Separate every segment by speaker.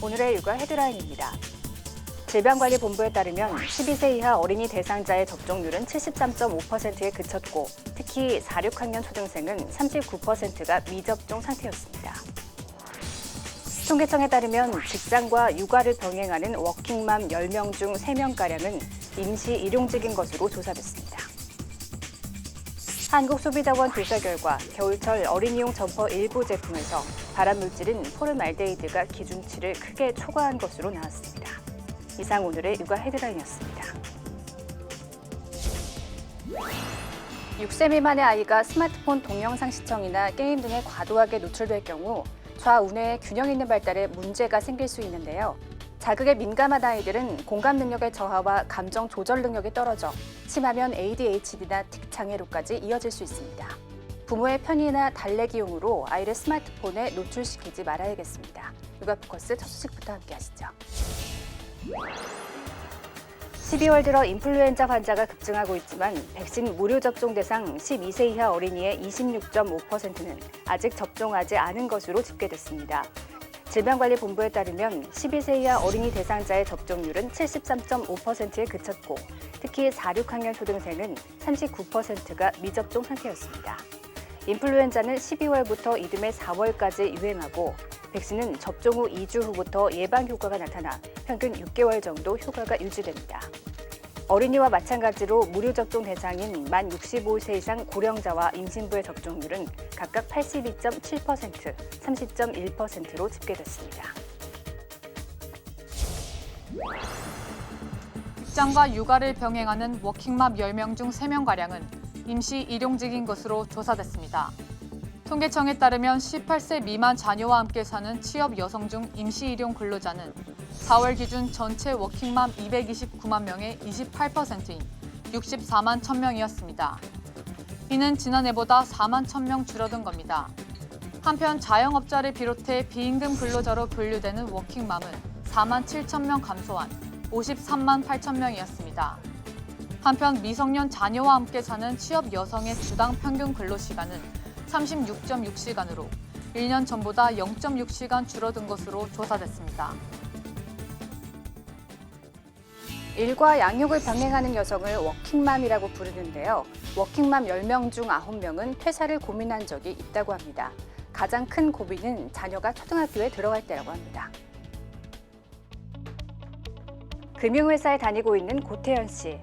Speaker 1: 오늘의 육아 헤드라인입니다. 질병관리본부에 따르면 12세 이하 어린이 대상자의 접종률은 73.5%에 그쳤고 특히 4, 6학년 초등생은 39%가 미접종 상태였습니다. 통계청에 따르면 직장과 육아를 병행하는 워킹맘 10명 중 3명가량은 임시 일용직인 것으로 조사됐습니다. 한국소비자원 조사 결과 겨울철 어린이용 점퍼 일부 제품에서 발암물질인 포름알데히드가 기준치를 크게 초과한 것으로 나왔습니다. 이상 오늘의 육아 헤드라인이었습니다. 6세 미만의 아이가 스마트폰 동영상 시청이나 게임 등에 과도하게 노출될 경우 좌우뇌의 균형 있는 발달에 문제가 생길 수 있는데요. 자극에 민감한 아이들은 공감 능력의 저하와 감정 조절 능력이 떨어져 심하면 ADHD나 틱 장애로까지 이어질 수 있습니다. 부모의 편의나 달래기용으로 아이를 스마트폰에 노출시키지 말아야겠습니다. 육아 포커스 첫 소식부터 함께 하시죠. 12월 들어 인플루엔자 환자가 급증하고 있지만 백신 무료 접종 대상 12세 이하 어린이의 26.5%는 아직 접종하지 않은 것으로 집계됐습니다. 질병관리본부에 따르면 12세 이하 어린이 대상자의 접종률은 73.5%에 그쳤고 특히 4, 6학년 초등생은 39%가 미접종 상태였습니다. 인플루엔자는 12월부터 이듬해 4월까지 유행하고 백신은 접종 후 2주 후부터 예방 효과가 나타나 평균 6개월 정도 효과가 유지됩니다. 어린이와 마찬가지로 무료 접종 대상인 만 65세 이상 고령자와 임신부의 접종률은 각각 82.7%, 30.1%로 집계됐습니다.
Speaker 2: 직장과 육아를 병행하는 워킹맘 10명 중 3명가량은 임시 일용직인 것으로 조사됐습니다. 통계청에 따르면 18세 미만 자녀와 함께 사는 취업 여성 중 임시 일용 근로자는 4월 기준 전체 워킹맘 229만 명의 28%인 64만 1,000명이었습니다. 이는 지난해보다 4만 1,000명 줄어든 겁니다. 한편 자영업자를 비롯해 비임금 근로자로 분류되는 워킹맘은 4만 7,000명 감소한 53만 8,000명이었습니다. 한편 미성년 자녀와 함께 사는 취업 여성의 주당 평균 근로시간은 36.6시간으로 1년 전보다 0.6시간 줄어든 것으로 조사됐습니다.
Speaker 1: 일과 양육을 병행하는 여성을 워킹맘이라고 부르는데요. 워킹맘 10명 중 9명은 퇴사를 고민한 적이 있다고 합니다. 가장 큰 고민은 자녀가 초등학교에 들어갈 때라고 합니다. 금융회사에 다니고 있는 고태현 씨.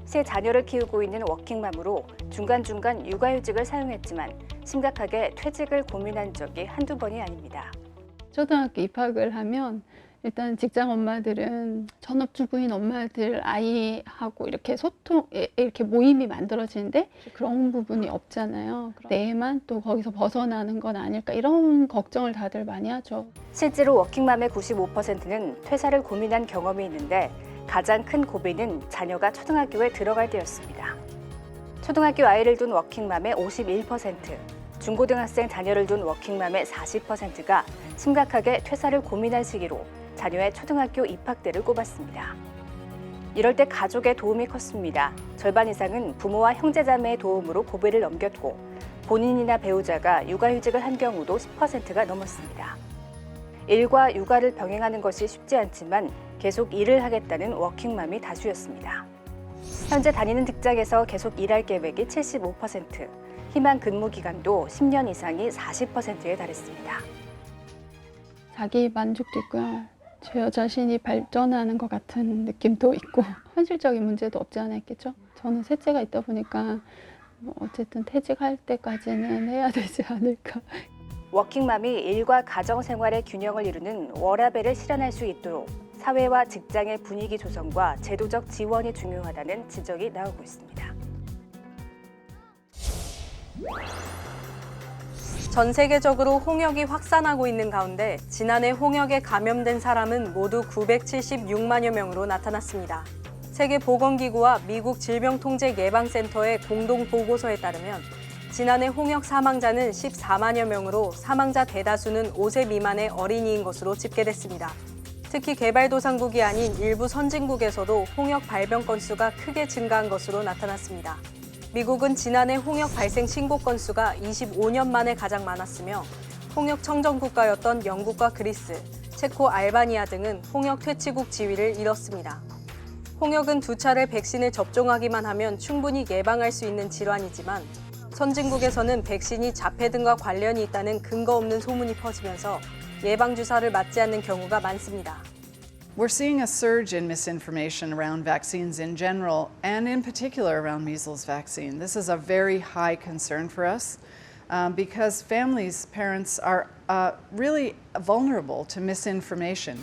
Speaker 1: 세 자녀를 키우고 있는 워킹맘으로 중간중간 육아휴직을 사용했지만 심각하게 퇴직을 고민한 적이 한두 번이 아닙니다.
Speaker 3: 초등학교 입학을 하면 일단 직장 엄마들은 전업주부인 엄마들 아이하고 이렇게 이렇게 모임이 만들어지는데 그런 부분이 없잖아요. 내만 또 거기서 벗어나는 건 아닐까 이런 걱정을 다들 많이 하죠.
Speaker 1: 실제로 워킹맘의 95%는 퇴사를 고민한 경험이 있는데 가장 큰 고민은 자녀가 초등학교에 들어갈 때였습니다. 초등학교 아이를 둔 워킹맘의 51%, 중고등학생 자녀를 둔 워킹맘의 40%가 심각하게 퇴사를 고민한 시기로 자녀의 초등학교 입학 때를 꼽았습니다. 이럴 때 가족의 도움이 컸습니다. 절반 이상은 부모와 형제자매의 도움으로 고비를 넘겼고 본인이나 배우자가 육아휴직을 한 경우도 10%가 넘었습니다. 일과 육아를 병행하는 것이 쉽지 않지만 계속 일을 하겠다는 워킹맘이 다수였습니다. 현재 다니는 직장에서 계속 일할 계획이 75%, 희망 근무 기간도 10년 이상이 40%에 달했습니다.
Speaker 3: 자기 만족도 있고요. 저 자신이 발전하는 것 같은 느낌도 있고 현실적인 문제도 없지 않아 있겠죠. 저는 셋째가 있다 보니까 어쨌든 퇴직할 때까지는 해야 되지 않을까.
Speaker 1: 워킹맘이 일과 가정 생활의 균형을 이루는 워라밸을 실현할 수 있도록 사회와 직장의 분위기 조성과 제도적 지원이 중요하다는 지적이 나오고 있습니다.
Speaker 4: 전 세계적으로 홍역이 확산하고 있는 가운데 지난해 홍역에 감염된 사람은 모두 976만여 명으로 나타났습니다. 세계보건기구와 미국 질병통제예방센터의 공동 보고서에 따르면 지난해 홍역 사망자는 14만여 명으로 사망자 대다수는 5세 미만의 어린이인 것으로 집계됐습니다. 특히 개발도상국이 아닌 일부 선진국에서도 홍역 발병 건수가 크게 증가한 것으로 나타났습니다. 미국은 지난해 홍역 발생 신고 건수가 25년 만에 가장 많았으며 홍역 청정 국가였던 영국과 그리스, 체코, 알바니아 등은 홍역 퇴치국 지위를 잃었습니다. 홍역은 2차례 백신을 접종하기만 하면 충분히 예방할 수 있는 질환이지만 선진국에서는 백신이 자폐 등과 관련이 있다는 근거 없는 소문이 퍼지면서 예방주사를 맞지 않는 경우가 많습니다.
Speaker 5: We're seeing a surge in misinformation around vaccines in general, and in particular around measles vaccine. This is a very high concern for us because families, parents are really vulnerable to misinformation.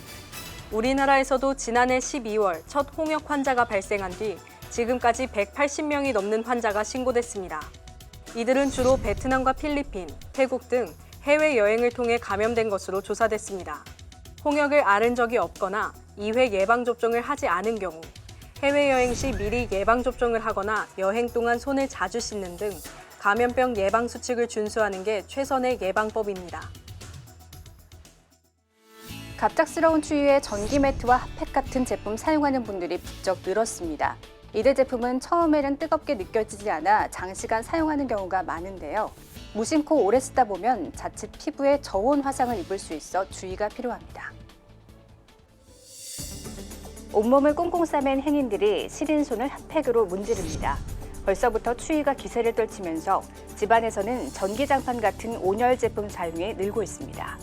Speaker 4: 우리나라에서도 지난해 12월 첫 홍역 환자가 발생한 뒤 지금까지 180명이 넘는 환자가 신고됐습니다. 이들은 주로 베트남과 필리핀, 태국 등 해외여행을 통해 감염된 것으로 조사됐습니다. 홍역을 앓은 적이 없거나 2회 예방접종을 하지 않은 경우, 해외여행 시 미리 예방접종을 하거나 여행 동안 손을 자주 씻는 등 감염병 예방수칙을 준수하는 게 최선의 예방법입니다.
Speaker 1: 갑작스러운 추위에 전기 매트와 핫팩 같은 제품 사용하는 분들이 부쩍 늘었습니다. 이들 제품은 처음에는 뜨겁게 느껴지지 않아 장시간 사용하는 경우가 많은데요. 무심코 오래 쓰다 보면 자칫 피부에 저온 화상을 입을 수 있어 주의가 필요합니다. 온몸을 꽁꽁 싸맨 행인들이 시린 손을 핫팩으로 문지릅니다. 벌써부터 추위가 기세를 떨치면서 집안에서는 전기장판 같은 온열 제품 사용이 늘고 있습니다.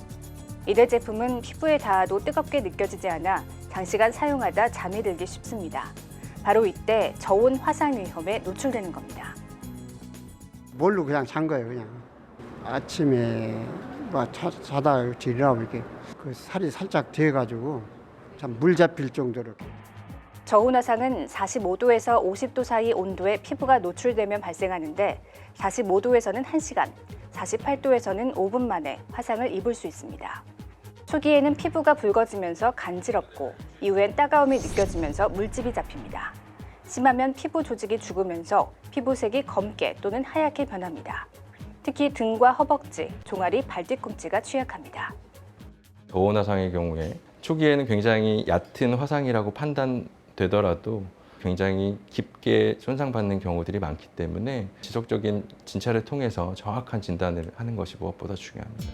Speaker 1: 이들 제품은 피부에 닿아도 뜨겁게 느껴지지 않아 장시간 사용하다 잠이 들기 쉽습니다. 바로 이때 저온 화상 위험에 노출되는 겁니다.
Speaker 6: 뭘로 그냥 잔 거예요, 그냥. 아침에 뭐 자다 일어나고 이렇게 그 살이 살짝 돼가지고 참 물 잡힐 정도로.
Speaker 1: 저온 화상은 45도에서 50도 사이 온도에 피부가 노출되면 발생하는데 45도에서는 1시간, 48도에서는 5분 만에 화상을 입을 수 있습니다. 초기에는 피부가 붉어지면서 간지럽고 이후엔 따가움이 느껴지면서 물집이 잡힙니다. 심하면 피부 조직이 죽으면서 피부색이 검게 또는 하얗게 변합니다. 특히 등과 허벅지, 종아리, 발뒤꿈치가 취약합니다.
Speaker 7: 저온 화상의 경우에 초기에는 굉장히 얕은 화상이라고 판단되더라도 굉장히 깊게 손상받는 경우들이 많기 때문에 지속적인 진찰을 통해서 정확한 진단을 하는 것이 무엇보다 중요합니다.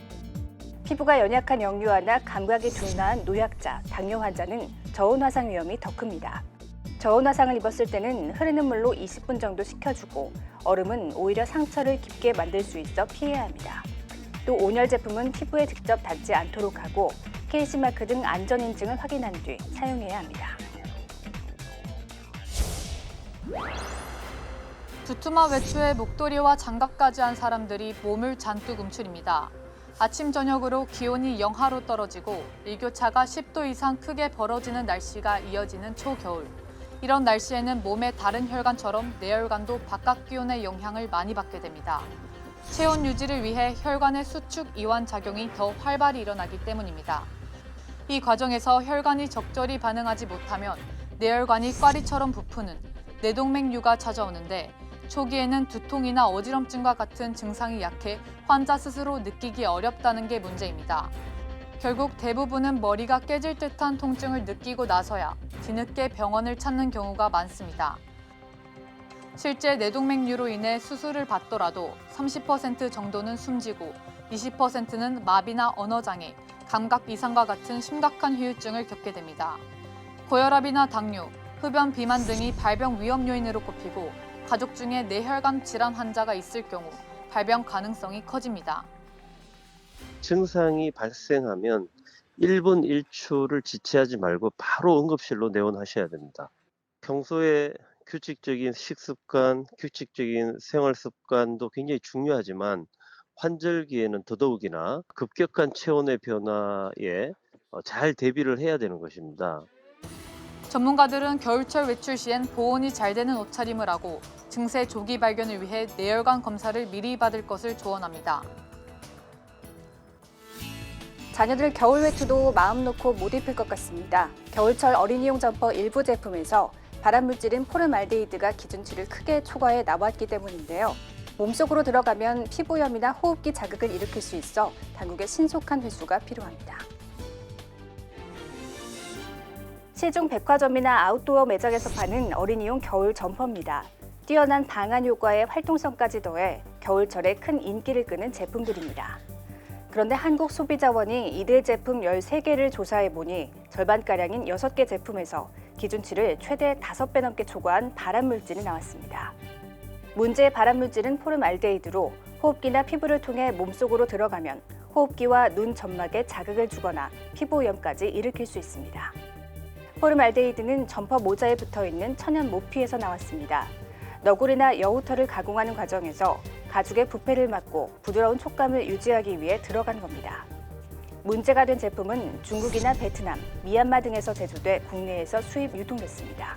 Speaker 1: 피부가 연약한 영유아나 감각이 둔화한 노약자, 당뇨 환자는 저온 화상 위험이 더 큽니다. 저온 화상을 입었을 때는 흐르는 물로 20분 정도 식혀주고 얼음은 오히려 상처를 깊게 만들 수 있어 피해야 합니다. 또 온열 제품은 피부에 직접 닿지 않도록 하고 KC마크 등 안전인증을 확인한 뒤 사용해야 합니다.
Speaker 2: 두툼한 외투에 목도리와 장갑까지 한 사람들이 몸을 잔뜩 움츠립니다. 아침 저녁으로 기온이 영하로 떨어지고 일교차가 10도 이상 크게 벌어지는 날씨가 이어지는 초겨울. 이런 날씨에는 몸의 다른 혈관처럼 내혈관도 바깥 기온의 영향을 많이 받게 됩니다. 체온 유지를 위해 혈관의 수축 이완 작용이 더 활발히 일어나기 때문입니다. 이 과정에서 혈관이 적절히 반응하지 못하면 내혈관이 꽈리처럼 부푸는 뇌동맥류가 찾아오는데 초기에는 두통이나 어지럼증과 같은 증상이 약해 환자 스스로 느끼기 어렵다는 게 문제입니다. 결국 대부분은 머리가 깨질 듯한 통증을 느끼고 나서야 뒤늦게 병원을 찾는 경우가 많습니다. 실제 뇌동맥류로 인해 수술을 받더라도 30% 정도는 숨지고 20%는 마비나 언어장애, 감각 이상과 같은 심각한 후유증을 겪게 됩니다. 고혈압이나 당뇨, 흡연 비만 등이 발병 위험 요인으로 꼽히고 가족 중에 뇌혈관 질환 환자가 있을 경우 발병 가능성이 커집니다.
Speaker 8: 증상이 발생하면 1분 1초를 지체하지 말고 바로 응급실로 내원하셔야 됩니다. 평소에 규칙적인 식습관, 규칙적인 생활 습관도 굉장히 중요하지만 환절기에는 더더욱이나 급격한 체온의 변화에 잘 대비를 해야 되는 것입니다.
Speaker 2: 전문가들은 겨울철 외출 시엔 보온이 잘 되는 옷차림을 하고 증세 조기 발견을 위해 뇌혈관 검사를 미리 받을 것을 조언합니다.
Speaker 1: 자녀들 겨울 외투도 마음 놓고 못 입힐 것 같습니다. 겨울철 어린이용 점퍼 일부 제품에서 발암물질인 포름알데히드가 기준치를 크게 초과해 나왔기 때문인데요. 몸속으로 들어가면 피부염이나 호흡기 자극을 일으킬 수 있어 당국의 신속한 회수가 필요합니다. 시중 백화점이나 아웃도어 매장에서 파는 어린이용 겨울 점퍼입니다. 뛰어난 방한 효과에 활동성까지 더해 겨울철에 큰 인기를 끄는 제품들입니다. 그런데 한국소비자원이 이들 제품 13개를 조사해보니 절반가량인 6개 제품에서 기준치를 최대 5배 넘게 초과한 발암물질이 나왔습니다. 문제의 발암물질은 포름알데히드로 호흡기나 피부를 통해 몸속으로 들어가면 호흡기와 눈 점막에 자극을 주거나 피부 오염까지 일으킬 수 있습니다. 포름알데히드는 점퍼 모자에 붙어있는 천연 모피에서 나왔습니다. 너구리나 여우털을 가공하는 과정에서 가죽의 부패를 막고 부드러운 촉감을 유지하기 위해 들어간 겁니다. 문제가 된 제품은 중국이나 베트남, 미얀마 등에서 제조돼 국내에서 수입 유통됐습니다.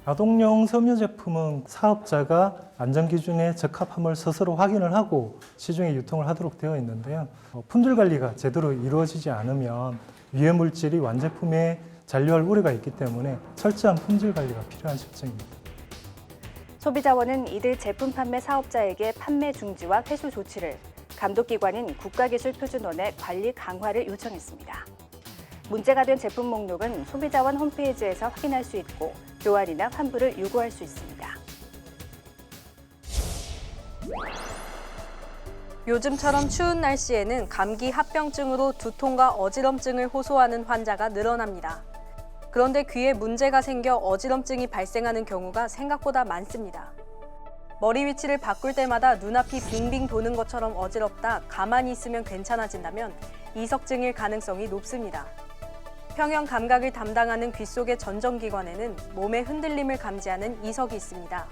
Speaker 9: 아동용 섬유 제품은 사업자가 안전기준에 적합함을 스스로 확인을 하고 시중에 유통을 하도록 되어 있는데요. 품질 관리가 제대로 이루어지지 않으면 유해 물질이 완제품에 잔류할 우려가 있기 때문에 철저한 품질 관리가 필요한 식품입니다.
Speaker 1: 소비자원은 이들 제품 판매 사업자에게 판매 중지와 회수 조치를, 감독기관인 국가기술표준원에 관리 강화를 요청했습니다. 문제가 된 제품 목록은 소비자원 홈페이지에서 확인할 수 있고 교환이나 환불을 요구할 수 있습니다.
Speaker 4: 요즘처럼 추운 날씨에는 감기 합병증으로 두통과 어지럼증을 호소하는 환자가 늘어납니다. 그런데 귀에 문제가 생겨 어지럼증이 발생하는 경우가 생각보다 많습니다. 머리 위치를 바꿀 때마다 눈앞이 빙빙 도는 것처럼 어지럽다 가만히 있으면 괜찮아진다면 이석증일 가능성이 높습니다. 평형 감각을 담당하는 귀 속의 전정기관에는 몸의 흔들림을 감지하는 이석이 있습니다.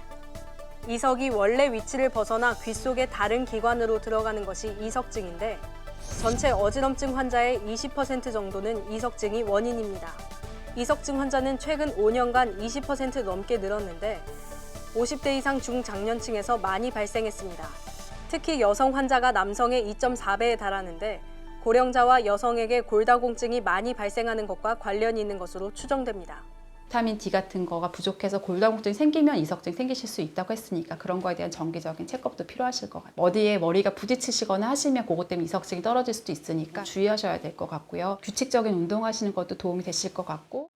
Speaker 4: 이석이 원래 위치를 벗어나 귀 속의 다른 기관으로 들어가는 것이 이석증인데 전체 어지럼증 환자의 20% 정도는 이석증이 원인입니다. 이석증 환자는 최근 5년간 20% 넘게 늘었는데 50대 이상 중장년층에서 많이 발생했습니다. 특히 여성 환자가 남성의 2.4배에 달하는데 고령자와 여성에게 골다공증이 많이 발생하는 것과 관련이 있는 것으로 추정됩니다.
Speaker 10: 비타민 D 같은 거가 부족해서 골다공증이 생기면 이석증이 생기실 수 있다고 했으니까 그런 거에 대한 정기적인 체크업도 필요하실 것 같아요. 어디에 머리가 부딪히시거나 하시면 그것 때문에 이석증이 떨어질 수도 있으니까 주의하셔야 될 것 같고요. 규칙적인 운동하시는 것도 도움이 되실 것 같고.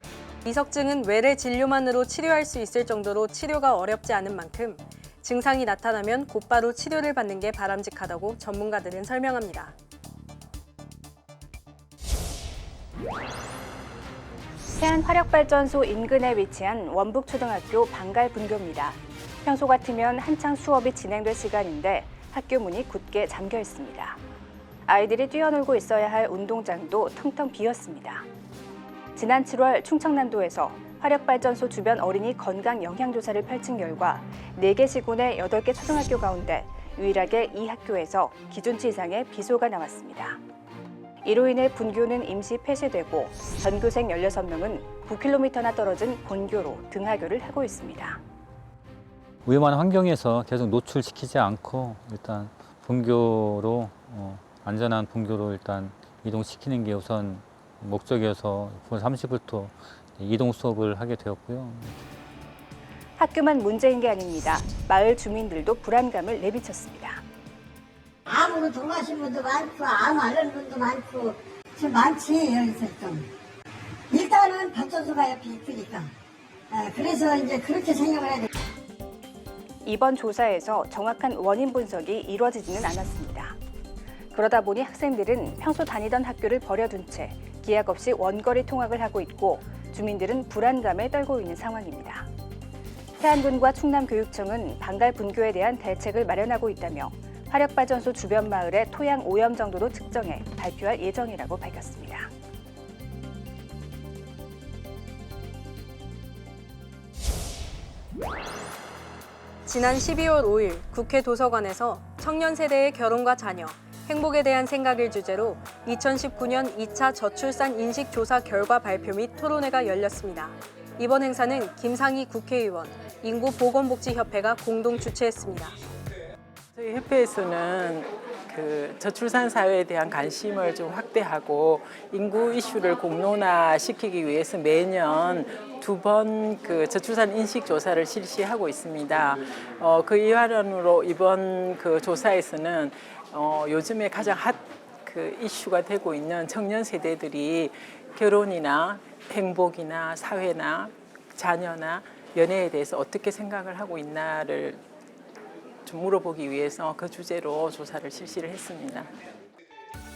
Speaker 4: 이석증은 외래 진료만으로 치료할 수 있을 정도로 치료가 어렵지 않은 만큼 증상이 나타나면 곧바로 치료를 받는 게 바람직하다고 전문가들은 설명합니다.
Speaker 1: 해안화력발전소 인근에 위치한 원북초등학교 방갈분교입니다. 평소 같으면 한창 수업이 진행될 시간인데 학교 문이 굳게 잠겨 있습니다. 아이들이 뛰어놀고 있어야 할 운동장도 텅텅 비었습니다. 지난 7월 충청남도에서 화력발전소 주변 어린이 건강 영향조사를 펼친 결과 4개 시군의 8개 초등학교 가운데 유일하게 이 학교에서 기준치 이상의 비소가 나왔습니다. 이로 인해 분교는 임시 폐쇄되고 전교생 16명은 9km나 떨어진 본교로 등하교를 하고 있습니다.
Speaker 11: 위험한 환경에서 계속 노출시키지 않고 일단 본교로 안전한 본교로 일단 이동시키는 게 우선 목적이어서 9월 30일부터 이동 수업을 하게 되었고요.
Speaker 1: 학교만 문제인 게 아닙니다. 마을 주민들도 불안감을 내비쳤습니다.
Speaker 12: 암으로 돌아가신 분도 많고 암 앓는 분도 많고 지금 많지 여기서 좀 일단은 발전소가 옆에 있으니까 그래서 이제 그렇게 생각을 해야 돼.
Speaker 1: 이번 조사에서 정확한 원인 분석이 이루어지지는 않았습니다. 그러다 보니 학생들은 평소 다니던 학교를 버려둔 채 기약 없이 원거리 통학을 하고 있고 주민들은 불안감에 떨고 있는 상황입니다. 해안군과 충남교육청은 방갈분교에 대한 대책을 마련하고 있다며 화력발전소 주변 마을의 토양 오염 정도도 측정해 발표할 예정이라고 밝혔습니다.
Speaker 4: 지난 12월 5일 국회 도서관에서 청년 세대의 결혼과 자녀, 행복에 대한 생각을 주제로 2019년 2차 저출산 인식조사 결과 발표 및 토론회가 열렸습니다. 이번 행사는 김상희 국회의원, 인구보건복지협회가 공동 주최했습니다.
Speaker 13: 저희 협회에서는 저출산 사회에 대한 관심을 좀 확대하고 인구 이슈를 공론화시키기 위해서 매년 2번 저출산 인식 조사를 실시하고 있습니다. 그 일환으로 이번 조사에서는 요즘에 가장 핫 이슈가 되고 있는 청년 세대들이 결혼이나 행복이나 사회나 자녀나 연애에 대해서 어떻게 생각을 하고 있나를 좀 물어보기 위해서 그 주제로 조사를 실시를 했습니다.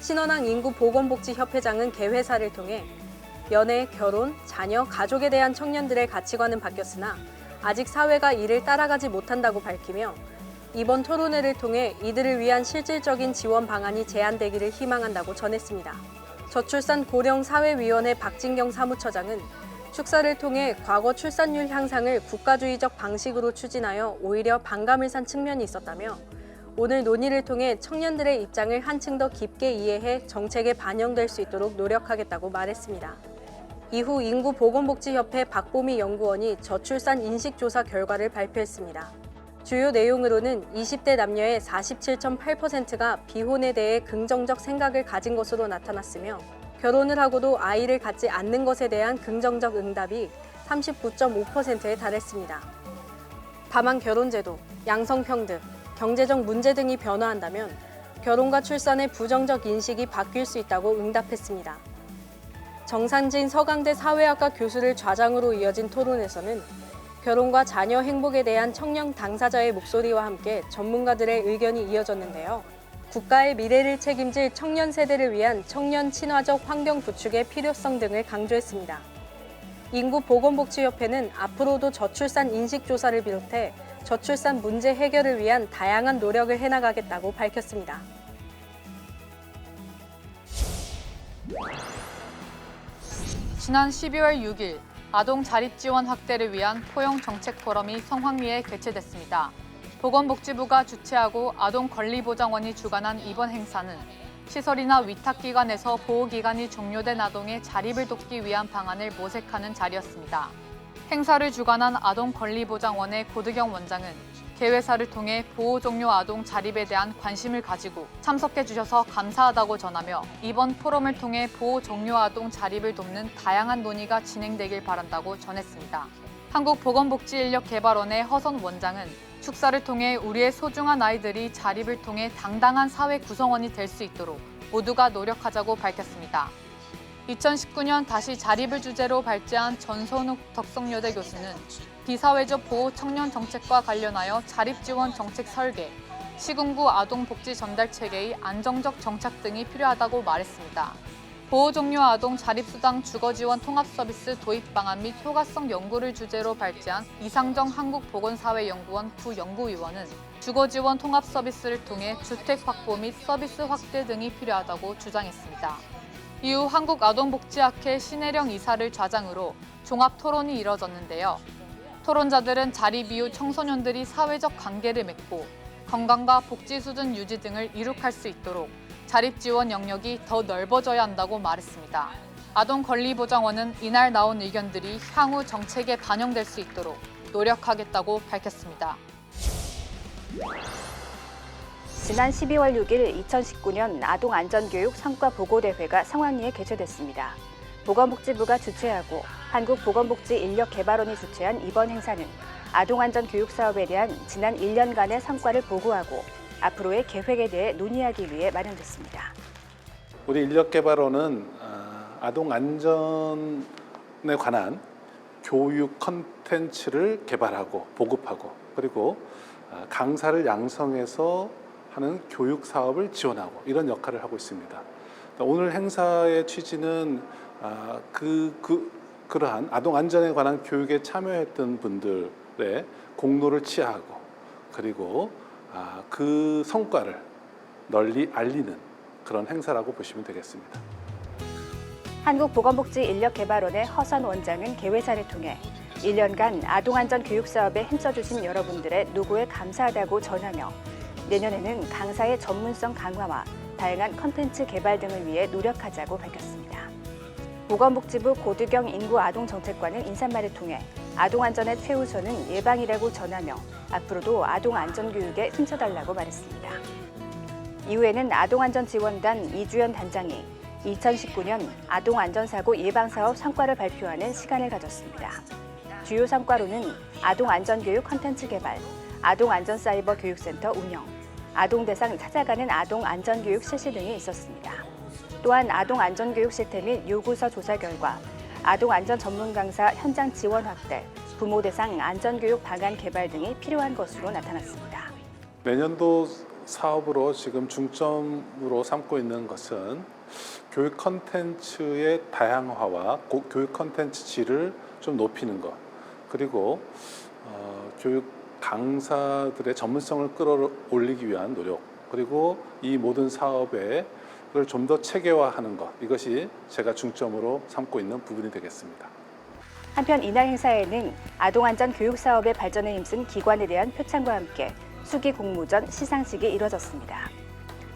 Speaker 4: 신원항 인구보건복지협회장은 개회사를 통해 연애, 결혼, 자녀, 가족에 대한 청년들의 가치관은 바뀌었으나 아직 사회가 이를 따라가지 못한다고 밝히며 이번 토론회를 통해 이들을 위한 실질적인 지원 방안이 제안되기를 희망한다고 전했습니다. 저출산 고령사회위원회 박진경 사무처장은 축사를 통해 과거 출산율 향상을 국가주의적 방식으로 추진하여 오히려 반감을 산 측면이 있었다며 오늘 논의를 통해 청년들의 입장을 한층 더 깊게 이해해 정책에 반영될 수 있도록 노력하겠다고 말했습니다. 이후 인구보건복지협회 박보미 연구원이 저출산 인식조사 결과를 발표했습니다. 주요 내용으로는 20대 남녀의 47.8%가 비혼에 대해 긍정적 생각을 가진 것으로 나타났으며 결혼을 하고도 아이를 갖지 않는 것에 대한 긍정적 응답이 39.5%에 달했습니다. 다만 결혼제도, 양성평등, 경제적 문제 등이 변화한다면 결혼과 출산의 부정적 인식이 바뀔 수 있다고 응답했습니다. 정상진 서강대 사회학과 교수를 좌장으로 이어진 토론에서는 결혼과 자녀 행복에 대한 청년 당사자의 목소리와 함께 전문가들의 의견이 이어졌는데요. 국가의 미래를 책임질 청년 세대를 위한 청년 친화적 환경 구축의 필요성 등을 강조했습니다. 인구보건복지협회는 앞으로도 저출산 인식조사를 비롯해 저출산 문제 해결을 위한 다양한 노력을 해나가겠다고 밝혔습니다.
Speaker 2: 지난 12월 6일 아동 자립 지원 확대를 위한 포용 정책 포럼이 성황리에 개최됐습니다. 보건복지부가 주최하고 아동권리보장원이 주관한 이번 행사는 시설이나 위탁기관에서 보호기간이 종료된 아동의 자립을 돕기 위한 방안을 모색하는 자리였습니다. 행사를 주관한 아동권리보장원의 고드경 원장은 개회사를 통해 보호 종료 아동 자립에 대한 관심을 가지고 참석해 주셔서 감사하다고 전하며 이번 포럼을 통해 보호 종료 아동 자립을 돕는 다양한 논의가 진행되길 바란다고 전했습니다. 한국보건복지인력개발원의 허선 원장은 축사를 통해 우리의 소중한 아이들이 자립을 통해 당당한 사회 구성원이 될 수 있도록 모두가 노력하자고 밝혔습니다. 2019년 다시 자립을 주제로 발제한 전선욱 덕성여대 교수는 비사회적 보호 청년 정책과 관련하여 자립지원 정책 설계, 시군구 아동복지 전달 체계의 안정적 정착 등이 필요하다고 말했습니다. 보호 종료 아동 자립수당 주거지원 통합서비스 도입 방안 및 효과성 연구를 주제로 발제한 이상정 한국보건사회연구원 부연구위원은 주거지원 통합서비스를 통해 주택 확보 및 서비스 확대 등이 필요하다고 주장했습니다. 이후 한국아동복지학회 신혜령 이사를 좌장으로 종합토론이 이뤄졌는데요. 토론자들은 자립 이후 청소년들이 사회적 관계를 맺고 건강과 복지 수준 유지 등을 이룩할 수 있도록 자립 지원 영역이 더 넓어져야 한다고 말했습니다. 아동권리보장원은 이날 나온 의견들이 향후 정책에 반영될 수 있도록 노력하겠다고 밝혔습니다.
Speaker 1: 지난 12월 6일 2019년 아동안전교육 성과보고대회가 성황리에 개최됐습니다. 보건복지부가 주최하고 한국보건복지인력개발원이 주최한 이번 행사는 아동안전교육 사업에 대한 지난 1년간의 성과를 보고하고 앞으로의 계획에 대해 논의하기 위해 마련됐습니다.
Speaker 14: 우리 인력개발원은 아동 안전에 관한 교육 콘텐츠를 개발하고 보급하고 그리고 강사를 양성해서 하는 교육 사업을 지원하고 이런 역할을 하고 있습니다. 오늘 행사의 취지는 그러한 아동 안전에 관한 교육에 참여했던 분들의 공로를 치하하고 그리고 그 성과를 널리 알리는 그런 행사라고 보시면 되겠습니다.
Speaker 1: 한국보건복지인력개발원의 허선 원장은 개회사를 통해 1년간 아동안전 교육 사업에 힘써주신 여러분들의 노고에 감사하다고 전하며 내년에는 강사의 전문성 강화와 다양한 컨텐츠 개발 등을 위해 노력하자고 밝혔습니다. 보건복지부 고드경 인구아동정책관은 인사말을 통해 아동안전의 최우선은 예방이라고 전하며 앞으로도 아동안전교육에 힘써달라고 말했습니다. 이후에는 아동안전지원단 이주연 단장이 2019년 아동안전사고 예방사업 성과를 발표하는 시간을 가졌습니다. 주요 성과로는 아동안전교육 콘텐츠 개발, 아동안전사이버 교육센터 운영, 아동대상 찾아가는 아동안전교육 실시 등이 있었습니다. 또한 아동안전교육 시스템 및 요구서 조사 결과 아동안전 전문 강사 현장 지원 확대, 부모 대상 안전교육 방안 개발 등이 필요한 것으로 나타났습니다.
Speaker 14: 내년도 사업으로 지금 중점으로 삼고 있는 것은 교육 콘텐츠의 다양화와 교육 콘텐츠 질을 좀 높이는 것, 그리고 교육 강사들의 전문성을 끌어올리기 위한 노력, 그리고 이 모든 사업을 좀 더 체계화하는 것, 이것이 제가 중점으로 삼고 있는 부분이 되겠습니다.
Speaker 1: 한편 이날 행사에는 아동안전 교육 사업의 발전에 힘쓴 기관에 대한 표창과 함께 수기 공모전 시상식이 이뤄졌습니다.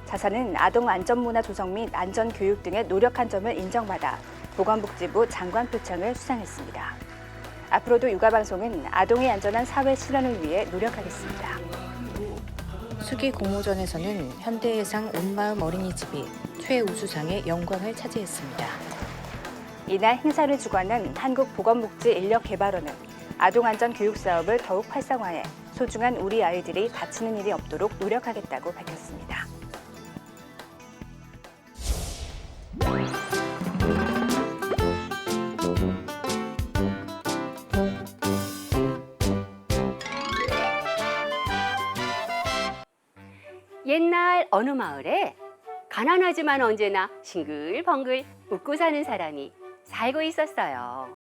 Speaker 1: 자사는 아동 안전 문화 조성 및 안전 교육 등에 노력한 점을 인정받아 보건복지부 장관 표창을 수상했습니다. 앞으로도 육아방송은 아동의 안전한 사회 실현을 위해 노력하겠습니다.
Speaker 15: 수기 공모전에서는 현대해상 온마음 어린이집이 최우수상의 영광을 차지했습니다.
Speaker 1: 이날 행사를 주관한 한국보건복지인력개발원은 아동안전 교육 사업을 더욱 활성화해 소중한 우리 아이들이 다치는 일이 없도록 노력하겠다고 밝혔습니다.
Speaker 16: 옛날 어느 마을에 가난하지만 언제나 싱글벙글 웃고 사는 사람이 살고 있었어요.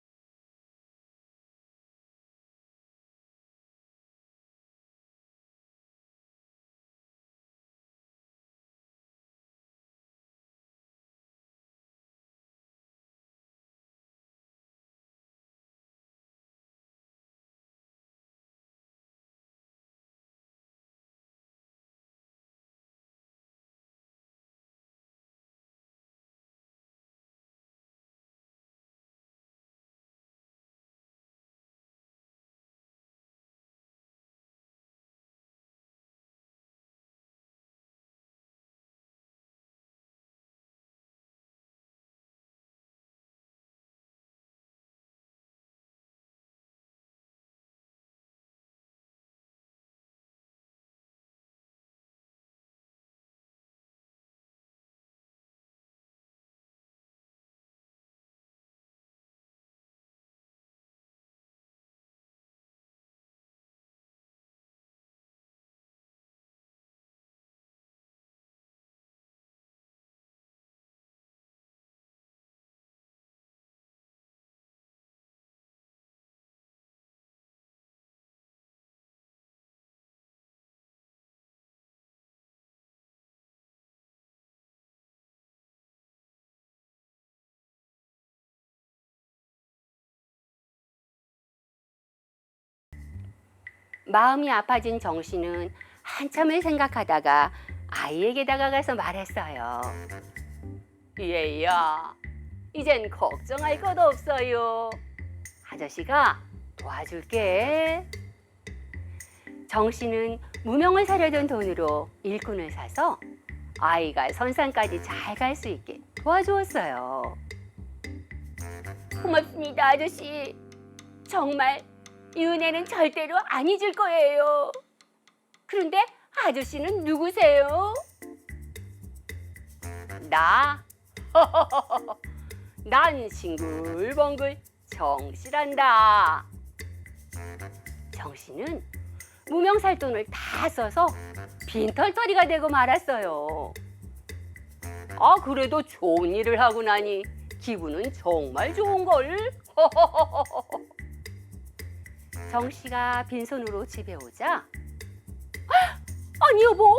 Speaker 16: 마음이 아파진 정 씨는 한참을 생각하다가 아이에게 다가가서 말했어요. 얘야, 이젠 걱정할 것 없어요. 아저씨가 도와줄게. 정 씨는 무명을 사려던 돈으로 일꾼을 사서 아이가 선산까지 잘 갈 수 있게 도와주었어요. 고맙습니다, 아저씨. 정말 이 은혜는 절대로 안 잊을 거예요. 그런데 아저씨는 누구세요? 나? 난 싱글벙글 정씨란다. 정씨는 무명 살 돈을 다 써서 빈털터리가 되고 말았어요. 아, 그래도 좋은 일을 하고 나니 기분은 정말 좋은걸. 정 씨가 빈손으로 집에 오자, 아니 여보,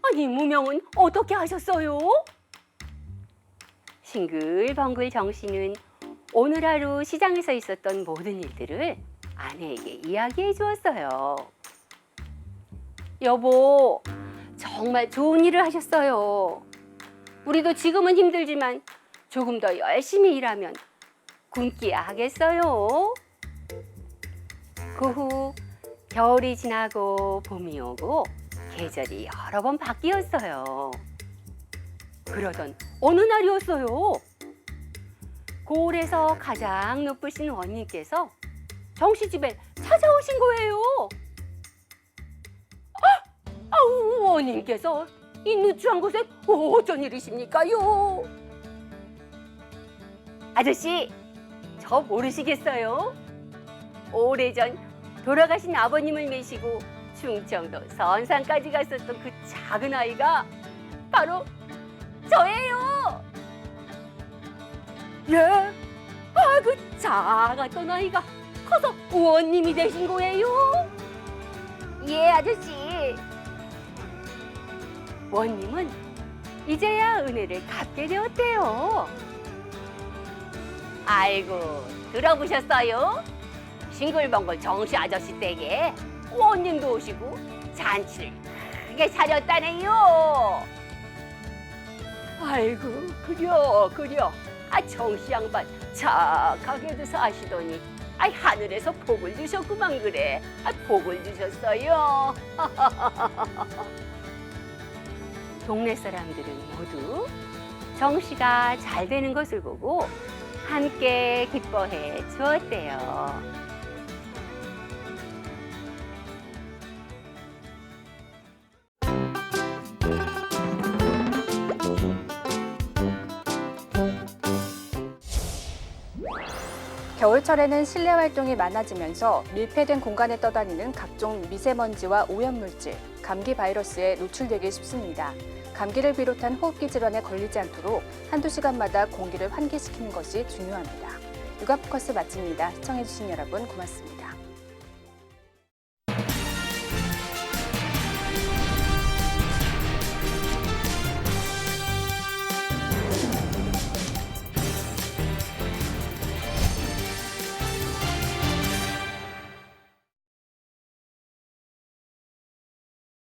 Speaker 16: 아니 무명은 어떻게 하셨어요? 싱글벙글 정 씨는 오늘 하루 시장에서 있었던 모든 일들을 아내에게 이야기해 주었어요. 여보, 정말 좋은 일을 하셨어요. 우리도 지금은 힘들지만 조금 더 열심히 일하면 굶기야 하겠어요. 그 후 겨울이 지나고 봄이 오고 계절이 여러 번 바뀌었어요. 그러던 어느 날이었어요. 고을에서 가장 높으신 원님께서 정씨 집에 찾아오신 거예요. 아우, 원님께서 이 누추한 곳에 어쩐 일이십니까요? 아저씨, 저 모르시겠어요? 오래전 돌아가신 아버님을 모시고 충청도 선산까지 갔었던 그 작은 아이가 바로 저예요. 예? 아, 그 작았던 아이가 커서 의원님이 되신 거예요? 예, 아저씨. 원님은 이제야 은혜를 갚게 되었대요. 아이고, 들어보셨어요? 싱글벙글 정씨 아저씨 댁에 원님도 오시고 잔치를 크게 차렸다네요. 아이고, 그려. 아, 정씨 양반 착하게도 사시더니 하늘에서 복을 주셨구만 그래. 복을 주셨어요. 동네 사람들은 모두 정씨가 잘 되는 것을 보고 함께 기뻐해 주었대요.
Speaker 1: 겨울철에는 실내 활동이 많아지면서 밀폐된 공간에 떠다니는 각종 미세먼지와 오염물질, 감기 바이러스에 노출되기 쉽습니다. 감기를 비롯한 호흡기 질환에 걸리지 않도록 한두 시간마다 공기를 환기시키는 것이 중요합니다. 육아 포커스 마칩니다. 시청해주신 여러분 고맙습니다.